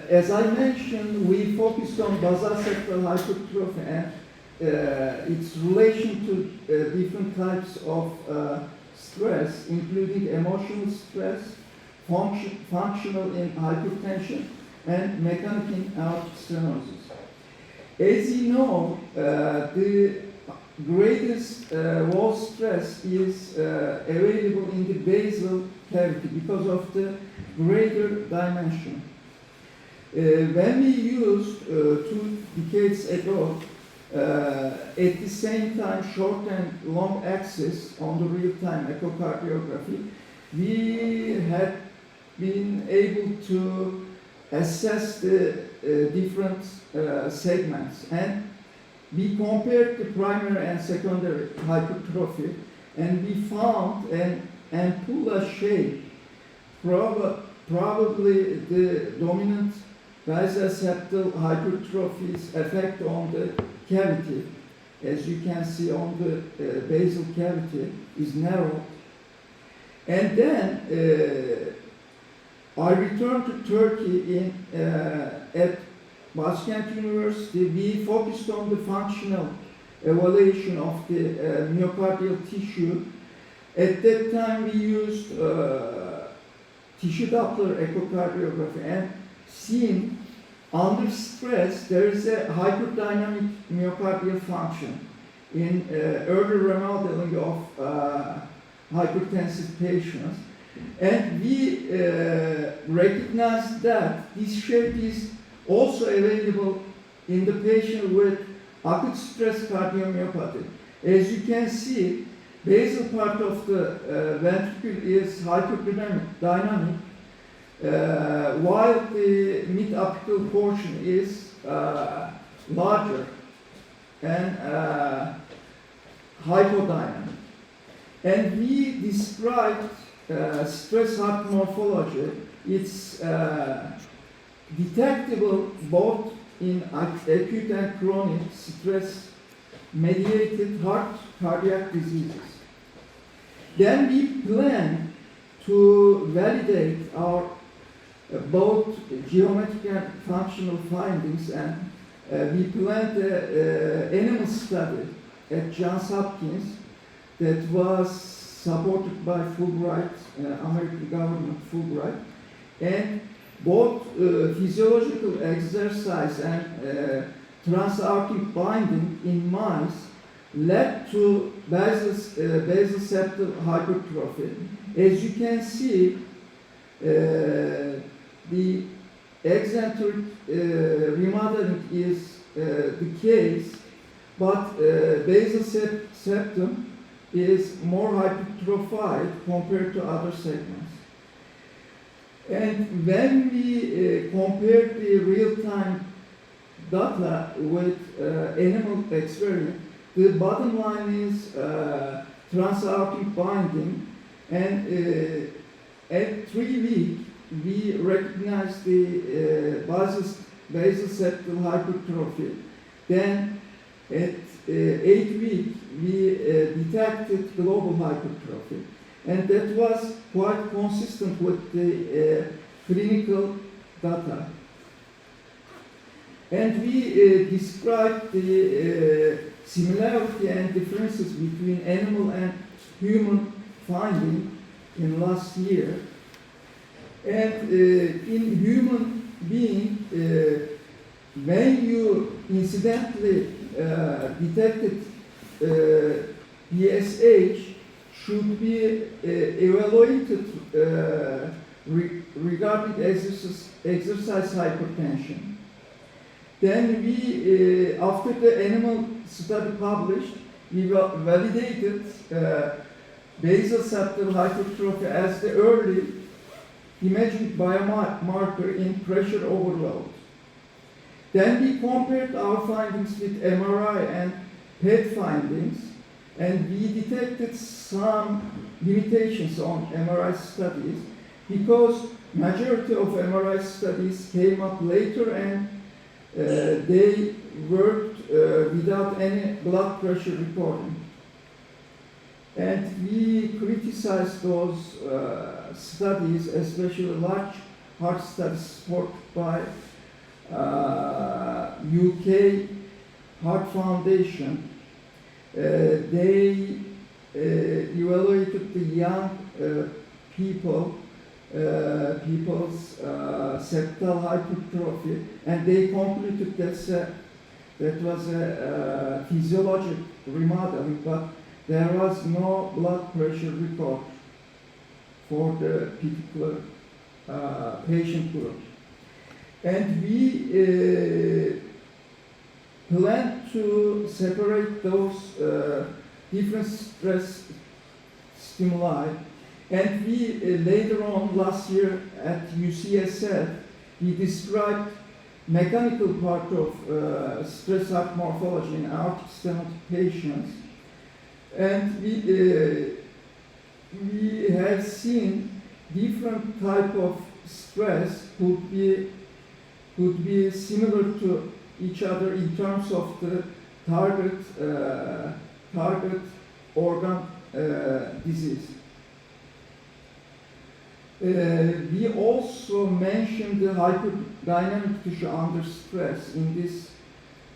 as I mentioned, we focused on basal septal hypertrophy and its relation to different types of stress, including emotional stress, functional in hypertension, and mechanical in aortic stenosis. As you know, the greatest wall stress is available in the basal cavity because of the greater dimension. When we used 2 decades ago, at the same time, short and long axis on the real-time echocardiography, we had been able to assess the different segments, and we compared the primary and secondary hypertrophy, and we found an ampulla shape, probably the dominant basal septal hypertrophy's effect on the cavity, as you can see on the basal cavity, is narrow. And then I returned to Turkey at Başkent University. We focused on the functional evaluation of the myocardial tissue. At that time, we used tissue Doppler echocardiography and seen under stress there is a hyperdynamic myocardial function in early remodeling of hypertensive patients. And we recognize that this shape is also available in the patient with acute stress cardiomyopathy. As you can see, basal part of the ventricle is hyperdynamic, while the mid-apical portion is larger and hypodynamic. And we described stress heart morphology. It's detectable both in acute and chronic stress-mediated heart cardiac diseases. Then we plan to validate our both geometric and functional findings, and we planned an animal study at Johns Hopkins that was supported by Fulbright, American government Fulbright, and both physiological exercise and transaortic binding in mice led to basal septal hypertrophy. As you can see, the eccentric remodeling is the case, but basal septum is more hypertrophied compared to other segments. And when we compared the real-time data with animal experiment, the bottom line is transaortic binding, and at 3 weeks we recognize the basal septal hypertrophy. Then at 8 weeks we detected global hypertrophy, and that was quite consistent with the clinical data. And we described the similarity and differences between animal and human finding in last year. And in human being, when you incidentally detected PSH, should be evaluated regarding exercise hypertension. Then we, after the animal study published, we validated basal septal hypertrophy as the early imaging biomarker in pressure overload. Then we compared our findings with MRI and PET findings, and we detected some limitations on MRI studies because majority of MRI studies came up later, and they worked without any blood pressure recording. And we criticized those studies, especially large heart studies supported by UK Heart Foundation, they evaluated the young people's septal hypertrophy, and they concluded that was a physiologic remodeling, but there was no blood pressure record for the particular patient group. And we plan to separate those different stress stimuli. And we later on last year at UCSF, we described mechanical part of stress heart morphology in aortic stenotic patients. And we have seen different type of stress could be similar to each other in terms of the target organ disease. We also mentioned the hyperdynamic tissue under stress in this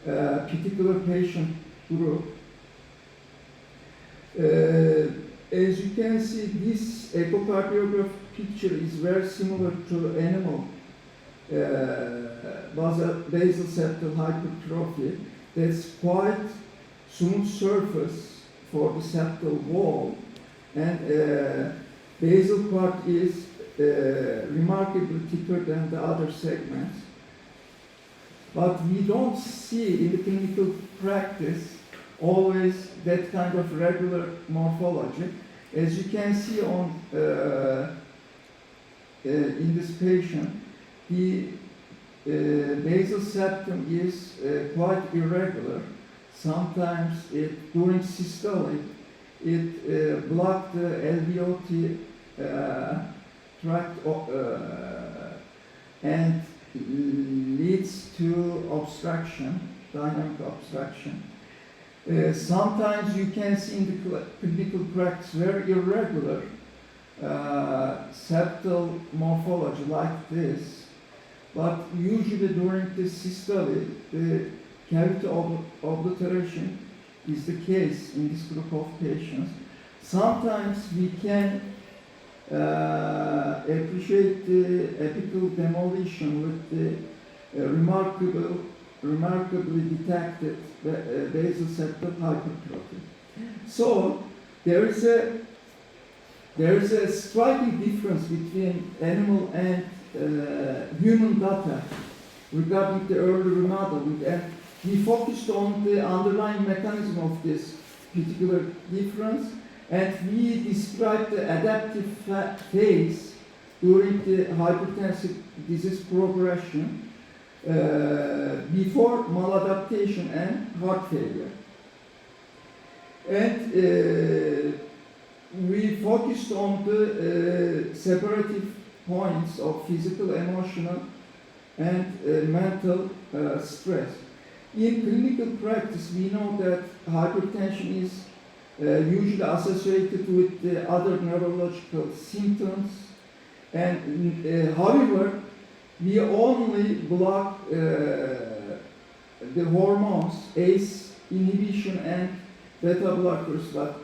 particular patient group. As you can see, this echocardiograph picture is very similar to animal basal septal hypertrophy. That's quite smooth surface for the septal wall, and basal part is remarkably thicker than the other segments. But we don't see in the clinical practice always that kind of regular morphology. As you can see on in this patient, the basal septum is quite irregular. Sometimes during systole, it blocked the LVOT tract and leads to obstruction, dynamic obstruction. Sometimes you can see in the clinical practice very irregular septal morphology like this, but usually during the systole, the cavity obliteration is the case in this group of patients. Sometimes we can appreciate the apical demolition with the remarkably detected basal septal hypertrophy. So there is a striking difference between animal and human data regarding the early remodeling, and we focused on the underlying mechanism of this particular difference, and we described the adaptive phase during the hypertensive disease progression before maladaptation and heart failure. And we focused on the separative points of physical, emotional, and mental stress. In clinical practice, we know that hypertension is usually associated with the other neurological symptoms, and however, we only block the hormones, ACE inhibition and beta blockers, but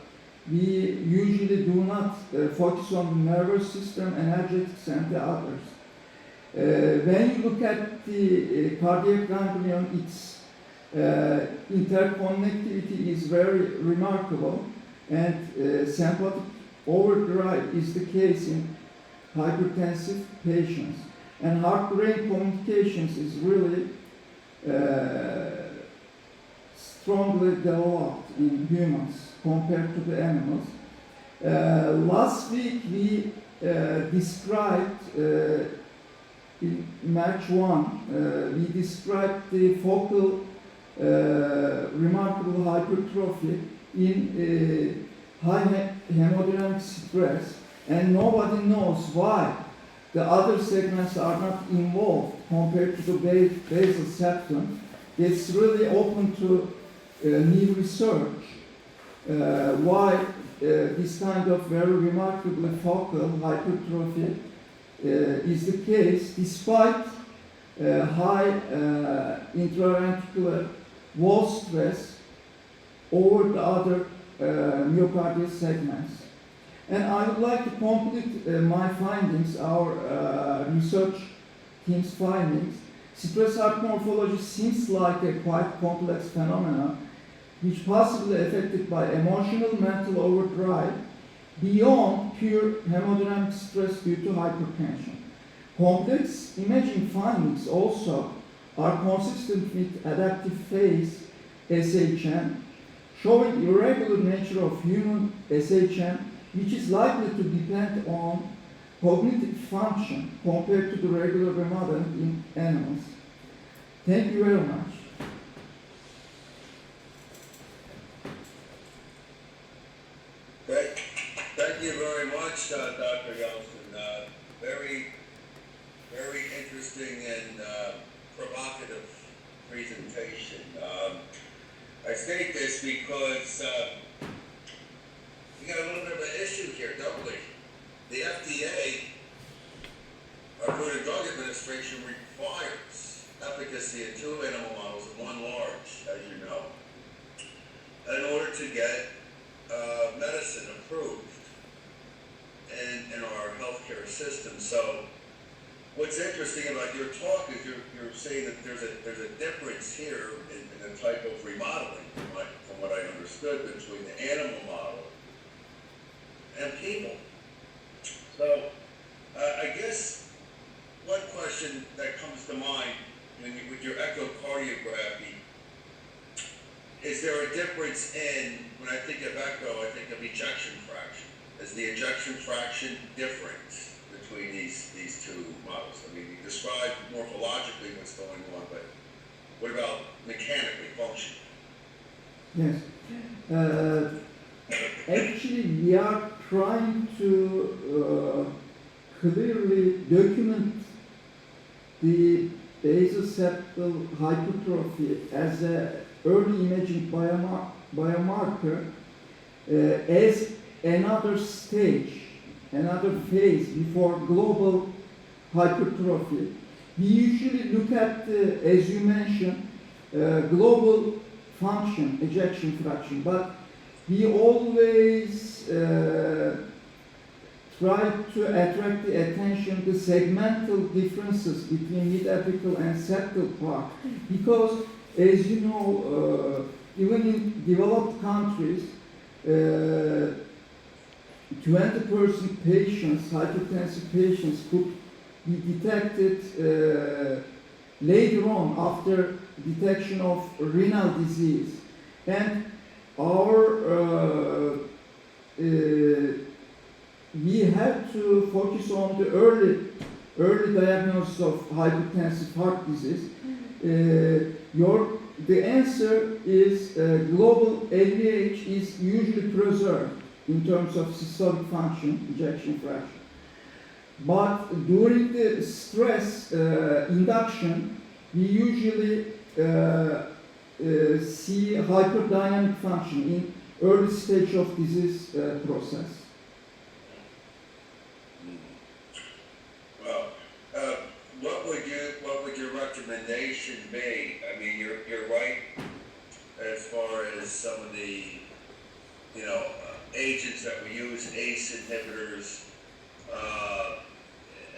we usually do not focus on the nervous system, energetics, and the others. When you look at the cardiac ganglion, its interconnectivity is very remarkable, and sympathetic overdrive is the case in hypertensive patients. And heart-brain communications is really strongly developed in humans compared to the animals. Last week we described, in March 1, we described the focal remarkable hypertrophy in high hemodynamic stress, and nobody knows why the other segments are not involved compared to the basal septum. It's really open to new research why this kind of very remarkably focal hypertrophy is the case, despite high intraventricular wall stress over the other myocardial segments. And I would like to complete my findings, our research team's findings. Stress heart morphology seems like a quite complex phenomenon, which possibly affected by emotional mental overdrive beyond pure hemodynamic stress due to hypertension. Complex imaging findings also are consistent with adaptive phase SHM, showing irregular nature of human SHM, which is likely to depend on cognitive function compared to the regular remodeling in animals. Thank you very much. Great. Thank you very much, Dr. Yalcin. Very interesting and provocative presentation. I state this because we got a little bit of an issue here, don't we? The FDA, our Food and Drug Administration, requires efficacy in 2 animal models and 1 large, as you know, in order to get medicine approved in our healthcare system. So what's interesting about your talk is you're saying that there's a difference here in the type of remodeling, from what I understood, between the animal model and people. So I guess one question that comes to mind with your echocardiography, is there a difference in, when I think of echo, I think of ejection fraction. Is the ejection fraction different between these 2 models? I mean, you described morphologically what's going on, but what about mechanically functioning? Yes. Actually, we are trying to clearly document the basal-septal hypertrophy as an early imaging biomarker as another stage, another phase before global hypertrophy. We usually look at, as you mentioned, global function, ejection fraction, but we always try to attract the attention to segmental differences between mid-apical and septal part, because, as you know, even in developed countries, 20% patients, hypertensive patients, could be detected later on after detection of renal disease. And our we have to focus on the early diagnosis of hypertensive heart disease. The answer is global LVH is usually preserved in terms of systolic function, ejection fraction. But during the stress induction, we usually see hyperdynamic function in early stage of disease process. Well, what would your recommendation be? I mean, you're right as far as some of the agents that we use, ACE inhibitors,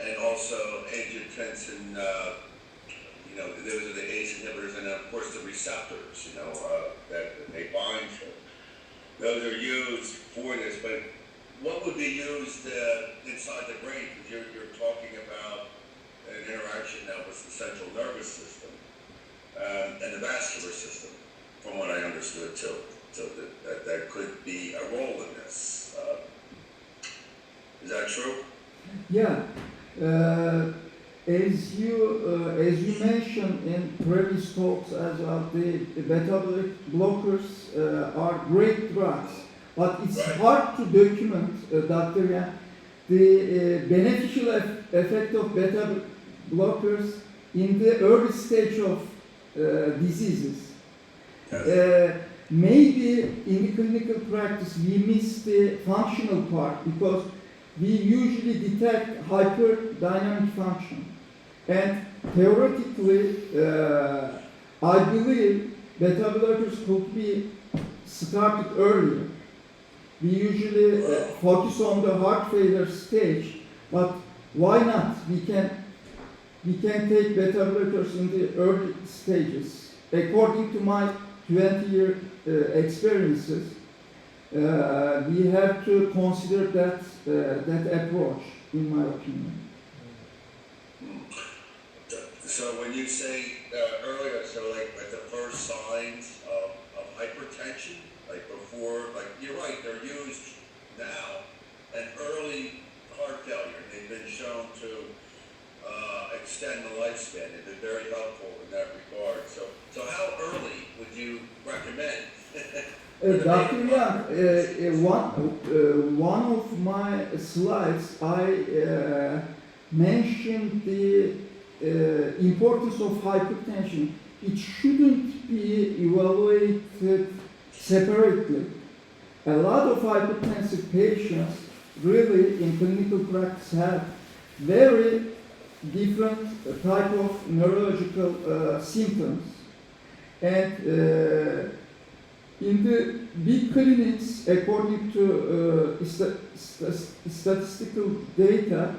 and also angiotensin. Those are the ACE inhibitors, and of course the receptors, that they bind to. Those are used for this, but what would be used inside the brain? Because you're talking about an interaction now with the central nervous system and the vascular system, from what I understood too. So that could be a role in this. Is that true? Yeah. As you mentioned in previous talks as well, the beta blockers are great drugs, but it's hard to document, Dr. Yan, the beneficial effect of beta blockers in the early stage of diseases. Yes. Maybe in the clinical practice we miss the functional part because we usually detect hyperdynamic function. And theoretically, I believe beta blockers could be started earlier. We usually focus on the heart failure stage, but why not? We can take beta blockers in the early stages. According to my 20-year experiences, we have to consider that approach, in my opinion. So when you say earlier, so like at the first signs of hypertension, like before, like you're right, they're used now, and early heart failure, they've been shown to extend the lifespan. They've been very helpful in that regard. So how early would you recommend? Dr. Young, one of my slides, I mentioned the importance of hypertension. It shouldn't be evaluated separately. A lot of hypertensive patients really in clinical practice have very different type of neurological symptoms. And in the big clinics, according to statistical data,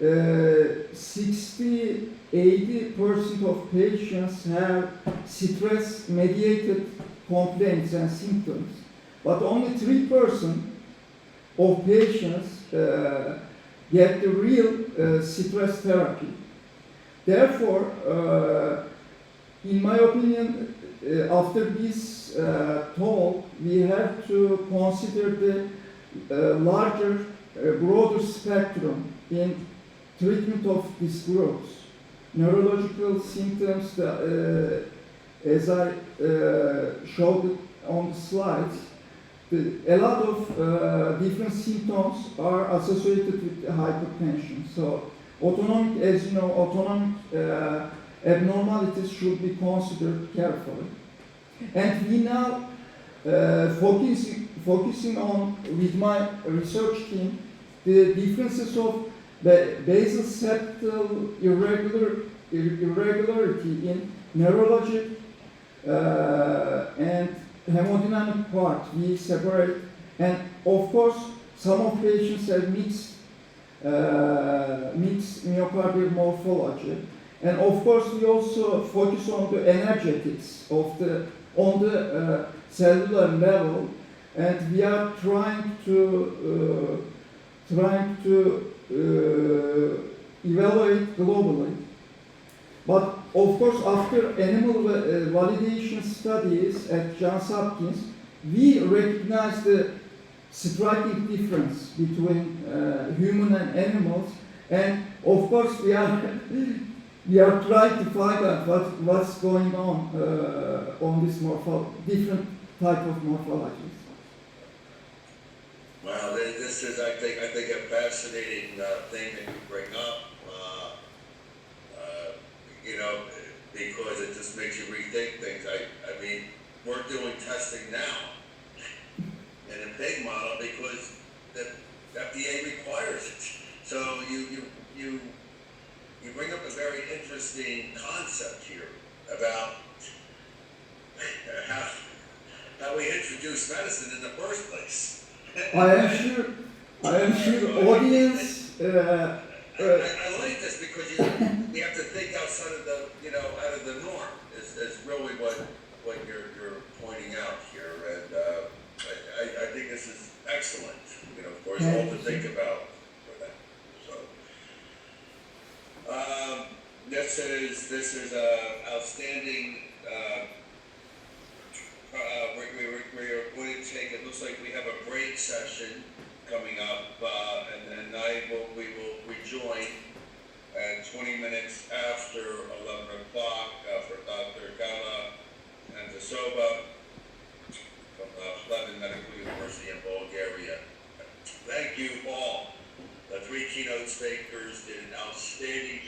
60–80% of patients have stress-mediated complaints and symptoms, but only 3% of patients get the real stress therapy. Therefore, in my opinion, after this talk, we have to consider the larger, broader spectrum in treatment of these groups. Neurological symptoms, as I showed on the slides, a lot of different symptoms are associated with hypertension. So, autonomic, as you know, autonomic abnormalities should be considered carefully. And we now focusing on, with my research team, the differences of the basal septal irregularity in neurologic and hemodynamic part. We separate, and of course, some of patients have mixed myocardial morphology. And of course, we also focus on the energetics of on the cellular level, and we are trying to evaluate globally. But of course, after animal validation studies at Johns Hopkins, we recognize the striking difference between human and animals, and of course, we are trying to find out what's going on this different type of morphologies. Wow, this is, I think, a fascinating thing that you bring up. You know, because it just makes you rethink things. I mean, we're doing testing now in a pig model because the FDA requires it. So you bring up a very interesting concept here about how we introduce medicine in the first place. I am sure audience. I like this because we have to think outside of out of the norm. Is really what you're pointing out here, and I think this is excellent. Of course, all to think about for that. So, this is outstanding. We're going to take. It looks like we have a break session coming up, and then we will rejoin at 20 minutes after 11 o'clock for Dr. Gala and Zasova from London Medical University in Bulgaria. Thank you all. The three keynote speakers did an outstanding